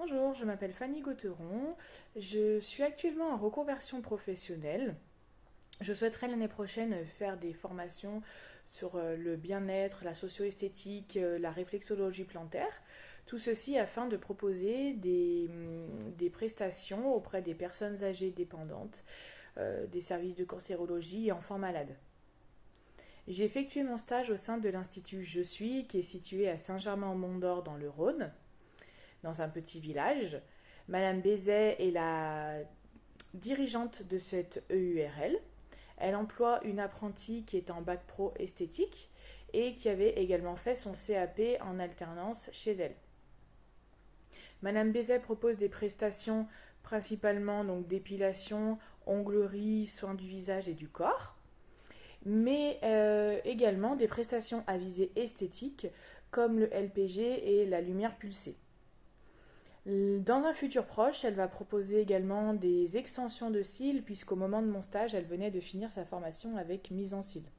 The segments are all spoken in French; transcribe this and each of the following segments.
Bonjour, je m'appelle Fanny Gautheron. Je suis actuellement en reconversion professionnelle. Je souhaiterais l'année prochaine faire des formations sur le bien-être, la socio-esthétique, la réflexologie plantaire. Tout ceci afin de proposer des prestations auprès des personnes âgées dépendantes, des services de cancérologie et enfants malades. J'ai effectué mon stage au sein de l'Institut Je suis, qui est situé à Saint-Germain-en-Mont-d'Or dans le Rhône, dans un petit village. Madame Bézet est la dirigeante de cette EURL. Elle emploie une apprentie qui est en bac pro esthétique et qui avait également fait son CAP en alternance chez elle. Madame Bézet propose des prestations principalement donc d'épilation, onglerie, soins du visage et du corps, mais également des prestations à visée esthétique comme le LPG et la lumière pulsée. Dans un futur proche, elle va proposer également des extensions de cils, puisqu'au moment de mon stage, elle venait de finir sa formation avec mise en cils.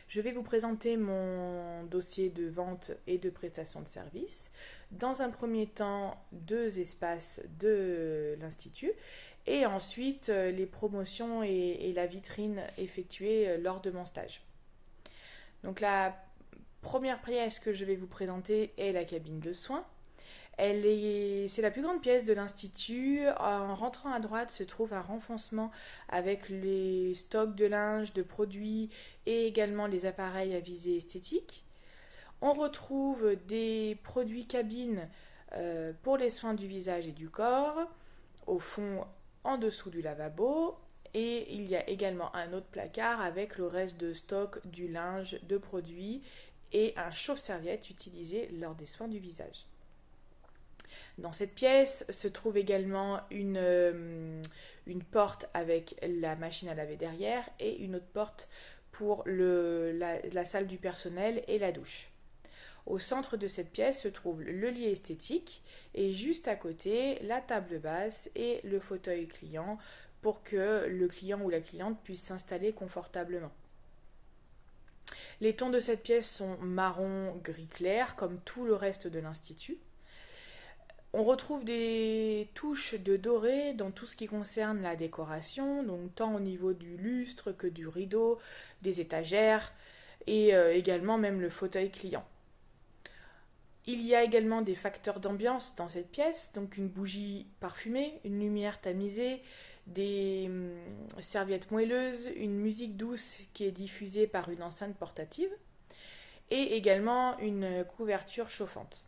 Je vais vous présenter mon dossier de vente et de prestation de services. Dans un premier temps, 2 espaces de l'Institut et ensuite les promotions et la vitrine effectuée lors de mon stage. Donc la première pièce que je vais vous présenter est la cabine de soins. C'est la plus grande pièce de l'Institut. En rentrant à droite se trouve un renfoncement avec les stocks de linge, de produits et également les appareils à visée esthétique. On retrouve des produits cabines pour les soins du visage et du corps, au fond en dessous du lavabo. Et il y a également un autre placard avec le reste de stock du linge, de produits et un chauffe-serviette utilisé lors des soins du visage. Dans cette pièce se trouve également une porte avec la machine à laver derrière et une autre porte pour la salle du personnel et la douche. Au centre de cette pièce se trouve le lit esthétique et juste à côté la table basse et le fauteuil client pour que le client ou la cliente puisse s'installer confortablement. Les tons de cette pièce sont marron gris clair comme tout le reste de l'Institut. On retrouve des touches de doré dans tout ce qui concerne la décoration, donc tant au niveau du lustre que du rideau, des étagères et également même le fauteuil client. Il y a également des facteurs d'ambiance dans cette pièce, donc une bougie parfumée, une lumière tamisée, des serviettes moelleuses, une musique douce qui est diffusée par une enceinte portative et également une couverture chauffante.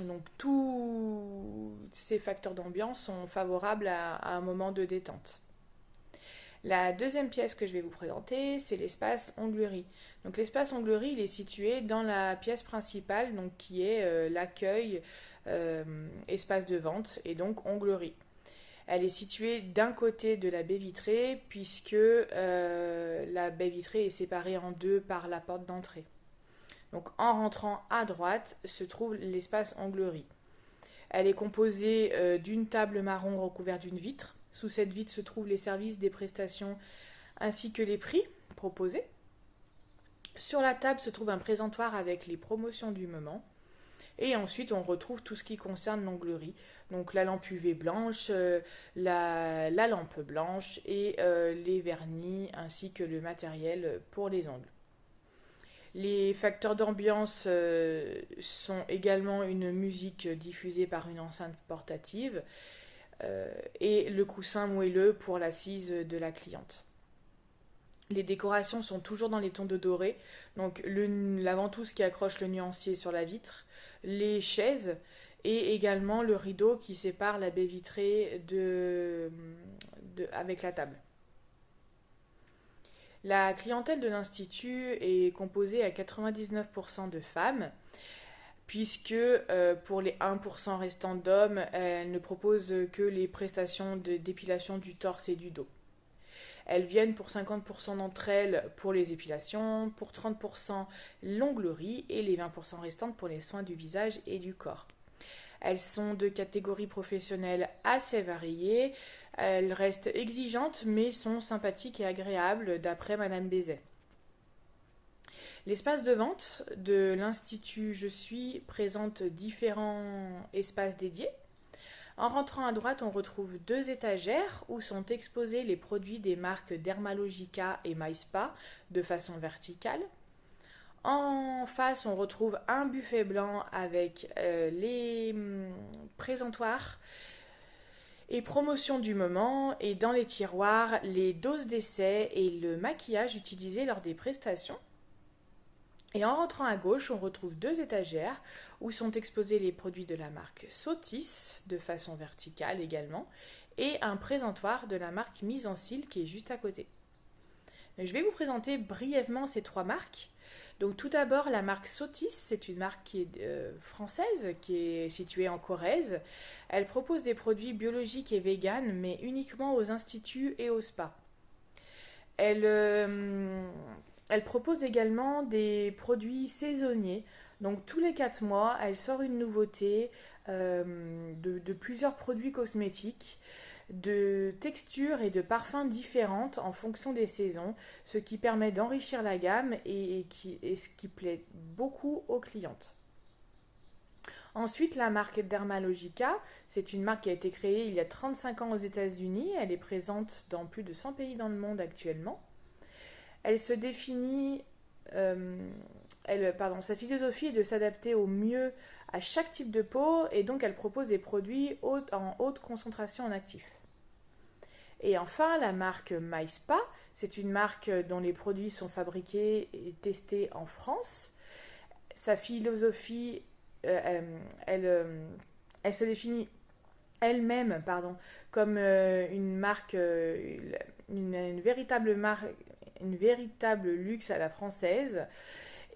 Donc tous ces facteurs d'ambiance sont favorables à un moment de détente. La deuxième pièce que je vais vous présenter, c'est l'espace onglerie. Donc l'espace onglerie, il est situé dans la pièce principale, donc qui est l'accueil, espace de vente et donc onglerie. Elle est située d'un côté de la baie vitrée puisque la baie vitrée est séparée en deux par la porte d'entrée. Donc en rentrant à droite se trouve l'espace onglerie. Elle est composée d'une table marron recouverte d'une vitre. Sous cette vitre se trouvent les services des prestations ainsi que les prix proposés. Sur la table se trouve un présentoir avec les promotions du moment. Et ensuite on retrouve tout ce qui concerne l'onglerie. Donc la lampe UV blanche, la lampe blanche et les vernis ainsi que le matériel pour les ongles. Les facteurs d'ambiance sont également une musique diffusée par une enceinte portative et le coussin moelleux pour l'assise de la cliente. Les décorations sont toujours dans les tons de doré, donc la ventouse qui accroche le nuancier sur la vitre, les chaises et également le rideau qui sépare la baie vitrée avec la table. La clientèle de l'Institut est composée à 99% de femmes, puisque pour les 1% restants d'hommes, elle ne propose que les prestations d'épilation du torse et du dos. Elles viennent pour 50% d'entre elles pour les épilations, pour 30% l'onglerie et les 20% restantes pour les soins du visage et du corps. Elles sont de catégories professionnelles assez variées. Elles restent exigeantes mais sont sympathiques et agréables d'après Madame Bézet. L'espace de vente de l'Institut Je suis présente différents espaces dédiés. En rentrant à droite, on retrouve deux étagères où sont exposés les produits des marques Dermalogica et MySpa de façon verticale. En face, on retrouve un buffet blanc avec les présentoirs et promotions du moment, et dans les tiroirs, les doses d'essai et le maquillage utilisé lors des prestations. Et en rentrant à gauche, on retrouve deux étagères où sont exposés les produits de la marque Sotis, de façon verticale également, et un présentoir de la marque Mise en Cils qui est juste à côté. Je vais vous présenter brièvement ces trois marques. Donc tout d'abord, la marque Sotis, c'est une marque qui est française, qui est située en Corrèze. Elle propose des produits biologiques et véganes, mais uniquement aux instituts et aux spas. Elle propose également des produits saisonniers. Donc tous les 4 mois, elle sort une nouveauté de plusieurs produits cosmétiques, de textures et de parfums différentes en fonction des saisons, ce qui permet d'enrichir la gamme et ce qui plaît beaucoup aux clientes. Ensuite, la marque Dermalogica, c'est une marque qui a été créée il y a 35 ans aux États-Unis. Elle est présente dans plus de 100 pays dans le monde actuellement. Elle se définit, sa philosophie est de s'adapter au mieux à chaque type de peau, et donc elle propose des produits en haute concentration en actifs. Et enfin, la marque MySpa, c'est une marque dont les produits sont fabriqués et testés en France. Sa philosophie, elle se définit elle-même comme une marque, une véritable marque, une véritable luxe à la française,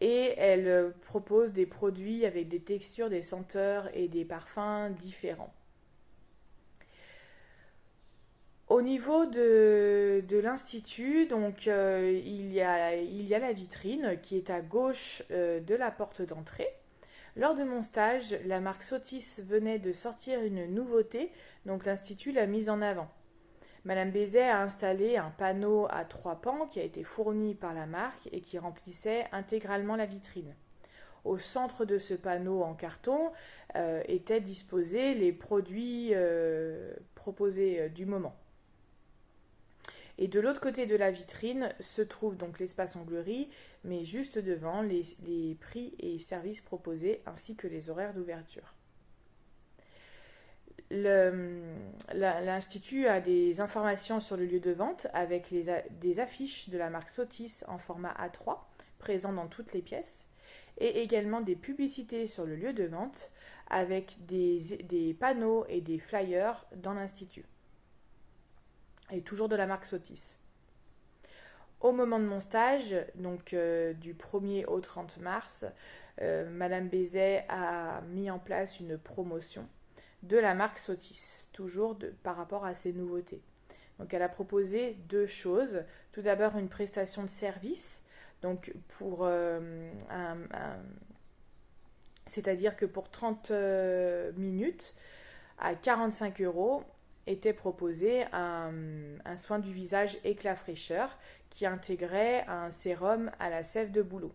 et elle propose des produits avec des textures, des senteurs et des parfums différents. Au niveau de l'Institut, donc il y a la vitrine qui est à gauche de la porte d'entrée. Lors de mon stage, la marque Sotis venait de sortir une nouveauté, donc l'Institut l'a mise en avant. Madame Bézet a installé un panneau à 3 pans qui a été fourni par la marque et qui remplissait intégralement la vitrine. Au centre de ce panneau en carton étaient disposés les produits proposés du moment. Et de l'autre côté de la vitrine se trouve donc l'espace onglerie, mais juste devant les prix et services proposés ainsi que les horaires d'ouverture. L'Institut a des informations sur le lieu de vente avec des affiches de la marque Sotis en format A3 présents dans toutes les pièces, et également des publicités sur le lieu de vente avec des panneaux et des flyers dans l'Institut. Et toujours de la marque Sotis. Au moment de mon stage, donc du 1er au 30 mars, Madame Bézet a mis en place une promotion de la marque Sotis, toujours par rapport à ces nouveautés. Donc elle a proposé deux choses. Tout d'abord une prestation de service, donc pour c'est-à-dire que pour 30 minutes à 45 € était proposé un soin du visage éclat fraîcheur qui intégrait un sérum à la sève de bouleau.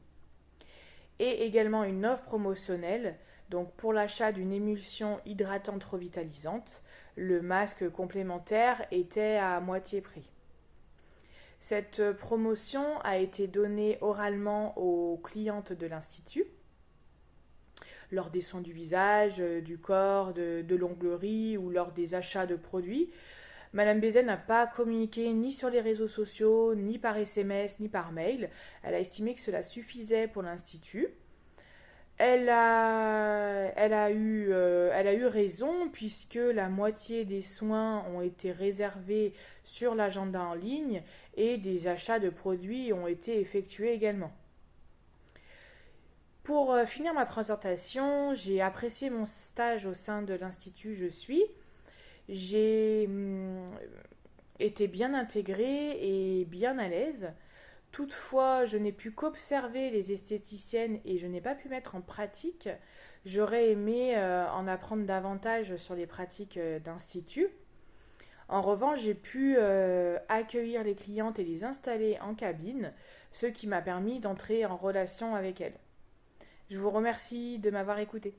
Et également une offre promotionnelle, donc pour l'achat d'une émulsion hydratante revitalisante, le masque complémentaire était à moitié prix. Cette promotion a été donnée oralement aux clientes de l'Institut lors des soins du visage, du corps, de l'onglerie ou lors des achats de produits. Madame Bézet n'a pas communiqué ni sur les réseaux sociaux, ni par SMS, ni par mail. Elle a estimé que cela suffisait pour l'Institut. Elle a eu raison, puisque la moitié des soins ont été réservés sur l'agenda en ligne et des achats de produits ont été effectués également. Pour finir ma présentation, j'ai apprécié mon stage au sein de l'Institut Je suis. J'ai été bien intégrée et bien à l'aise. Toutefois, je n'ai pu qu'observer les esthéticiennes et je n'ai pas pu mettre en pratique. J'aurais aimé en apprendre davantage sur les pratiques d'institut. En revanche, j'ai pu accueillir les clientes et les installer en cabine, ce qui m'a permis d'entrer en relation avec elles. Je vous remercie de m'avoir écouté.